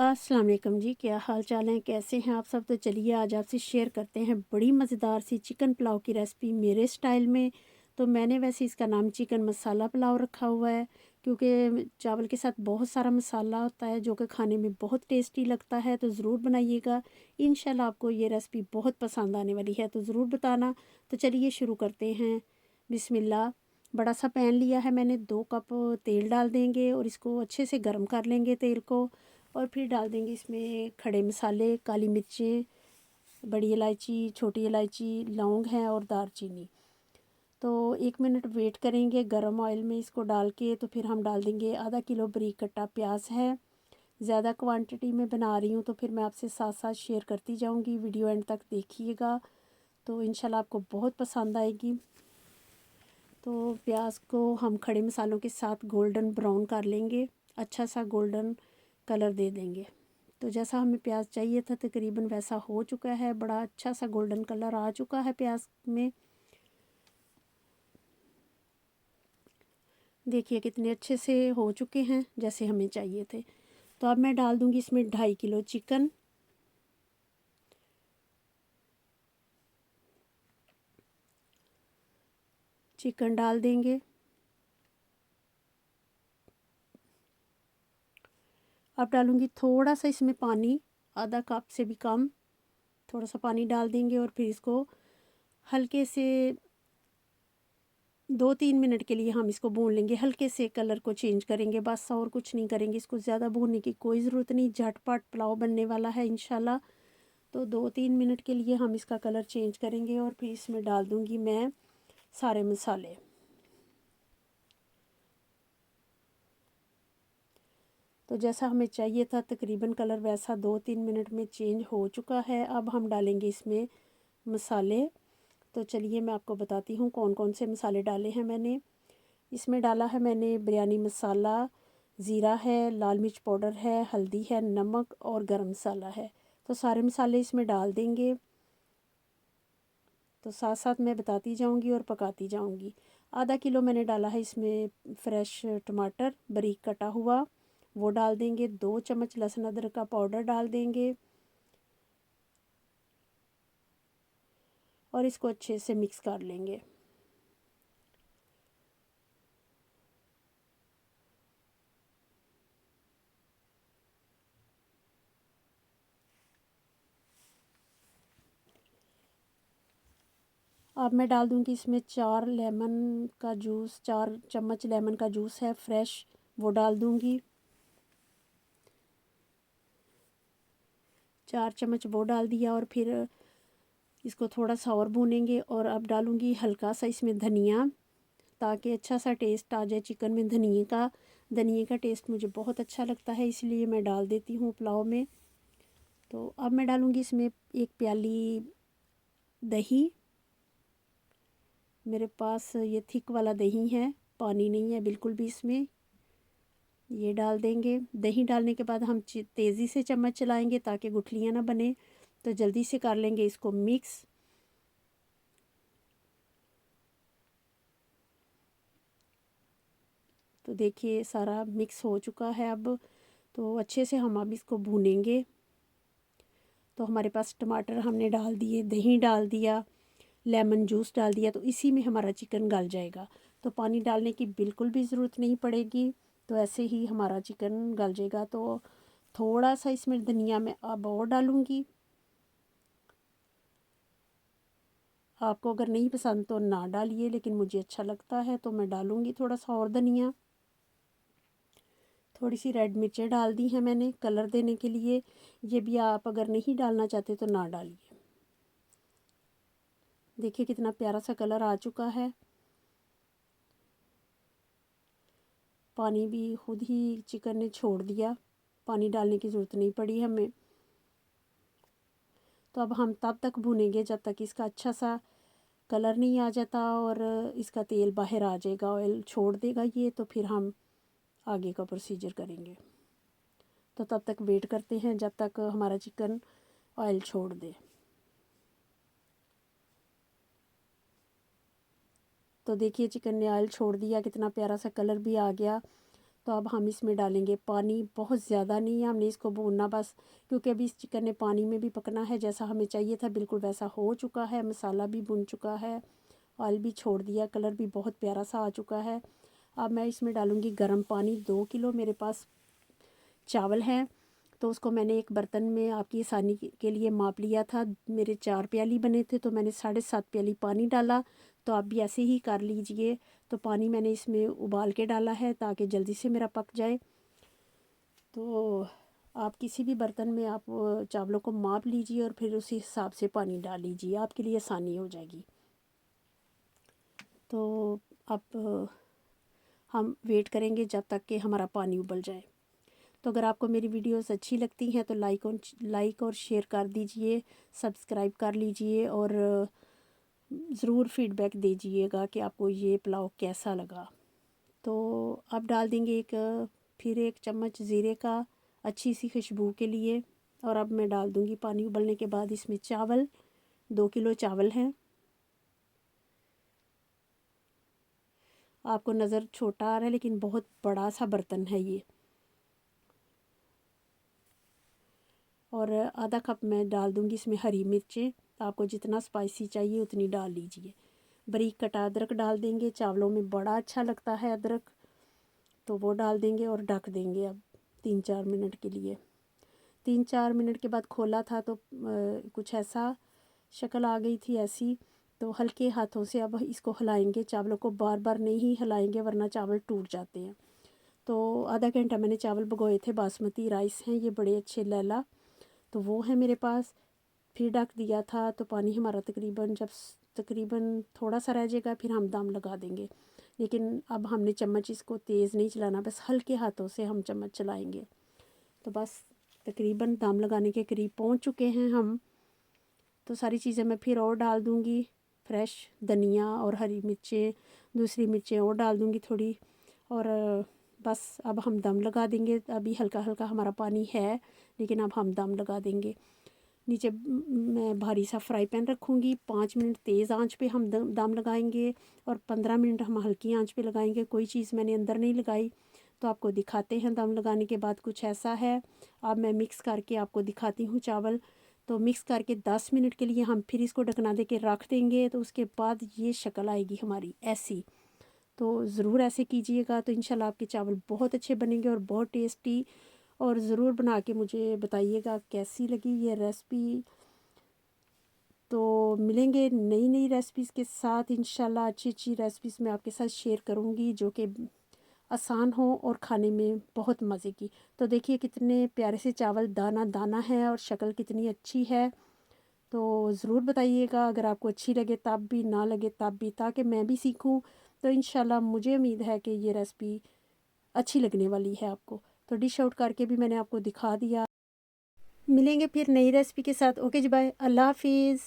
अस्सलाम वालेकुम जी, क्या हाल चाल हैं, कैसे हैं आप सब। तो चलिए आज आपसे शेयर करते हैं बड़ी मज़ेदार सी चिकन पुलाव की रेसिपी मेरे स्टाइल में। तो मैंने वैसे इसका नाम चिकन मसाला पुलाव रखा हुआ है, क्योंकि चावल के साथ बहुत सारा मसाला होता है जो कि खाने में बहुत टेस्टी लगता है। तो ज़रूर बनाइएगा, इंशाल्लाह आपको ये रेसिपी बहुत पसंद आने वाली है, तो ज़रूर बताना। तो चलिए शुरू करते हैं। बिस्मिल्लाह। बड़ा सा पैन लिया है मैंने, 2 कप तेल डाल देंगे और इसको अच्छे से गर्म कर लेंगे तेल को। और फिर डाल देंगे इसमें खड़े मसाले, काली मिर्चें, बड़ी इलायची, छोटी इलायची, लौंग है और दालचीनी। तो 1 मिनट वेट करेंगे गरम ऑयल में इसको डाल के। तो फिर हम डाल देंगे आधा किलो बारीक कटा प्याज है। ज़्यादा क्वांटिटी में बना रही हूँ तो फिर मैं आपसे साथ साथ शेयर करती जाऊँगी, वीडियो एंड तक देखिएगा तो इंशाल्लाह आपको बहुत पसंद आएगी। तो प्याज को हम खड़े मसालों के साथ गोल्डन ब्राउन कर लेंगे, अच्छा सा गोल्डन कलर दे देंगे। तो जैसा हमें प्याज चाहिए था तकरीबन वैसा हो चुका है, बड़ा अच्छा सा गोल्डन कलर आ चुका है प्याज में। देखिए कितने अच्छे से हो चुके हैं जैसे हमें चाहिए थे। तो अब मैं डाल दूंगी इसमें 2.5 किलो चिकन। चिकन डाल देंगे। अब डालूंगी थोड़ा सा इसमें पानी, आधा कप से भी कम थोड़ा सा पानी डाल देंगे। और फिर इसको हल्के से 2-3 मिनट के लिए हम इसको भून लेंगे, हल्के से कलर को चेंज करेंगे बस, और कुछ नहीं करेंगे। इसको ज़्यादा भूनने की कोई ज़रूरत नहीं, झटपट पुलाव बनने वाला है इंशाल्लाह। तो 2-3 मिनट के लिए हम इसका कलर चेंज करेंगे और फिर इसमें डाल दूँगी मैं सारे मसाले। तो जैसा हमें चाहिए था तकरीबन कलर वैसा 2-3 मिनट में चेंज हो चुका है। अब हम डालेंगे इसमें मसाले। तो चलिए मैं आपको बताती हूँ कौन कौन से मसाले डाले हैं मैंने। इसमें डाला है मैंने बिरयानी मसाला, ज़ीरा है, लाल मिर्च पाउडर है, हल्दी है, नमक और गरम मसाला है। तो सारे मसाले इसमें डाल देंगे। तो साथ साथ मैं बताती जाऊंगी और पकाती जाऊंगी। आधा किलो मैंने डाला है इसमें फ्रेश टमाटर बारीक कटा हुआ, वो डाल देंगे। 2 चम्मच लहसुन अदरक का पाउडर डाल देंगे और इसको अच्छे से मिक्स कर लेंगे। अब मैं डाल दूंगी इसमें 4 चम्मच लेमन का जूस है फ्रेश, वो डाल दूंगी। 4 चम्मच वो डाल दिया और फिर इसको थोड़ा सा और भूनेंगे। और अब डालूंगी हल्का सा इसमें धनिया, ताकि अच्छा सा टेस्ट आ जाए चिकन में। धनिए का टेस्ट मुझे बहुत अच्छा लगता है, इसलिए मैं डाल देती हूँ पुलाव में। तो अब मैं डालूंगी इसमें 1 प्याली दही। मेरे पास ये थिक वाला दही है, पानी नहीं है बिल्कुल भी इसमें। ये डाल देंगे। दही डालने के बाद हम तेज़ी से चम्मच चलाएंगे ताकि गुठलियाँ ना बने। तो जल्दी से कर लेंगे इसको मिक्स। तो देखिए सारा मिक्स हो चुका है अब। तो अच्छे से हम अब इसको भूनेंगे। तो हमारे पास टमाटर हमने डाल दिए, दही डाल दिया, लेमन जूस डाल दिया, तो इसी में हमारा चिकन गल जाएगा। तो पानी डालने की बिल्कुल भी ज़रूरत नहीं पड़ेगी, तो ऐसे ही हमारा चिकन गल जाएगा। तो थोड़ा सा इसमें धनिया मैं अब और डालूँगी। आपको अगर नहीं पसंद तो ना डालिए, लेकिन मुझे अच्छा लगता है तो मैं डालूँगी थोड़ा सा और धनिया। थोड़ी सी रेड मिर्चें डाल दी हैं मैंने कलर देने के लिए। ये भी आप अगर नहीं डालना चाहते तो ना डालिए। देखिए कितना प्यारा सा कलर आ चुका है। पानी भी खुद ही चिकन ने छोड़ दिया, पानी डालने की ज़रूरत नहीं पड़ी हमें। तो अब हम तब तक भूनेंगे जब तक इसका अच्छा सा कलर नहीं आ जाता और इसका तेल बाहर आ जाएगा, ऑयल छोड़ देगा ये। तो फिर हम आगे का प्रोसीजर करेंगे। तो तब तक वेट करते हैं जब तक हमारा चिकन ऑयल छोड़ दे। तो देखिए चिकन ने ऑयल छोड़ दिया, कितना प्यारा सा कलर भी आ गया। तो अब हम इसमें डालेंगे पानी, बहुत ज़्यादा नहीं है, हमने इसको भूनना बस, क्योंकि अभी इस चिकन ने पानी में भी पकना है। जैसा हमें चाहिए था बिल्कुल वैसा हो चुका है, मसाला भी भुन चुका है, ऑयल भी छोड़ दिया, कलर भी बहुत प्यारा सा आ चुका है। अब मैं इसमें डालूँगी गर्म पानी। 2 किलो मेरे पास चावल हैं, तो उसको मैंने एक बर्तन में आपकी आसानी के लिए माप लिया था। मेरे 4 प्याली बने थे, तो मैंने 7.5 प्याली पानी डाला। तो आप भी ऐसे ही कर लीजिए। तो पानी मैंने इसमें उबाल के डाला है ताकि जल्दी से मेरा पक जाए। तो आप किसी भी बर्तन में आप चावलों को माप लीजिए और फिर उसी हिसाब से पानी डाल लीजिए, आपके लिए आसानी हो जाएगी। तो अब हम वेट करेंगे जब तक कि हमारा पानी उबल जाए। तो अगर आपको मेरी वीडियोस अच्छी लगती हैं तो लाइक और शेयर कर दीजिए, सब्सक्राइब कर लीजिए और ज़रूर फीडबैक दीजिएगा कि आपको ये पुलाव कैसा लगा। तो अब डाल देंगे फिर एक चम्मच ज़ीरे का, अच्छी सी खुशबू के लिए। और अब मैं डाल दूँगी पानी उबलने के बाद इसमें चावल। 2 किलो चावल हैं। आपको नज़र छोटा आ रहा है लेकिन बहुत बड़ा सा बर्तन है ये। और आधा कप मैं डाल दूँगी इसमें हरी मिर्चें। आपको जितना स्पाइसी चाहिए उतनी डाल लीजिए। बारीक कटा अदरक डाल देंगे, चावलों में बड़ा अच्छा लगता है अदरक, तो वो डाल देंगे और ढक देंगे अब 3-4 मिनट के लिए। 3-4 मिनट के बाद खोला था तो कुछ ऐसा शक्ल आ गई थी ऐसी। तो हल्के हाथों से अब इसको हिलाएंगे, चावलों को बार बार नहीं हिलाएंगे वरना चावल टूट जाते हैं। तो आधा घंटा मैंने चावल भिगोए थे, बासमती राइस हैं ये, बड़े अच्छे लैला, तो वो है मेरे पास। फिर ढक दिया था तो पानी हमारा तकरीबन थोड़ा सा रह जाएगा, फिर हम दम लगा देंगे। लेकिन अब हमने चम्मच इसको तेज़ नहीं चलाना, बस हल्के हाथों से हम चम्मच चलाएंगे। तो बस तकरीबन दम लगाने के करीब पहुंच चुके हैं हम। तो सारी चीज़ें मैं फिर और डाल दूँगी, फ्रेश धनिया और हरी मिर्चें, दूसरी मिर्चें और डाल दूँगी थोड़ी। और बस अब हम दम लगा देंगे। अभी हल्का हल्का हमारा पानी है लेकिन अब हम दम लगा देंगे। नीचे मैं भारी सा फ्राई पैन रखूँगी। 5 मिनट तेज़ आंच पे हम दम लगाएंगे और 15 मिनट हम हल्की आंच पे लगाएंगे। कोई चीज़ मैंने अंदर नहीं लगाई। तो आपको दिखाते हैं दम लगाने के बाद कुछ ऐसा है। अब मैं मिक्स करके आपको दिखाती हूँ चावल। तो मिक्स करके 10 मिनट के लिए हम फिर इसको ढकना दे के रख देंगे। तो उसके बाद ये शक्ल आएगी हमारी ऐसी। तो ज़रूर ऐसे कीजिएगा तो इंशाल्लाह आपके चावल बहुत अच्छे बनेंगे और बहुत टेस्टी। और ज़रूर बना के मुझे बताइएगा कैसी लगी ये रेसिपी। तो मिलेंगे नई नई रेसिपीज़ के साथ इंशाल्लाह। अच्छी अच्छी रेसिपीज़ मैं आपके साथ शेयर करूँगी जो कि आसान हो और खाने में बहुत मज़े की। तो देखिए कितने प्यारे से चावल दाना दाना है और शक्ल कितनी अच्छी है। तो ज़रूर बताइएगा अगर आपको अच्छी लगे तब भी, ना लगे तब भी, ताकि मैं भी सीखूं। तो इंशाल्लाह मुझे उम्मीद है कि ये रेसिपी अच्छी लगने वाली है आपको। तो डिश आउट करके भी मैंने आपको दिखा दिया। मिलेंगे फिर नई रेसिपी के साथ। ओके जी, बाय, अल्लाह हाफिज़।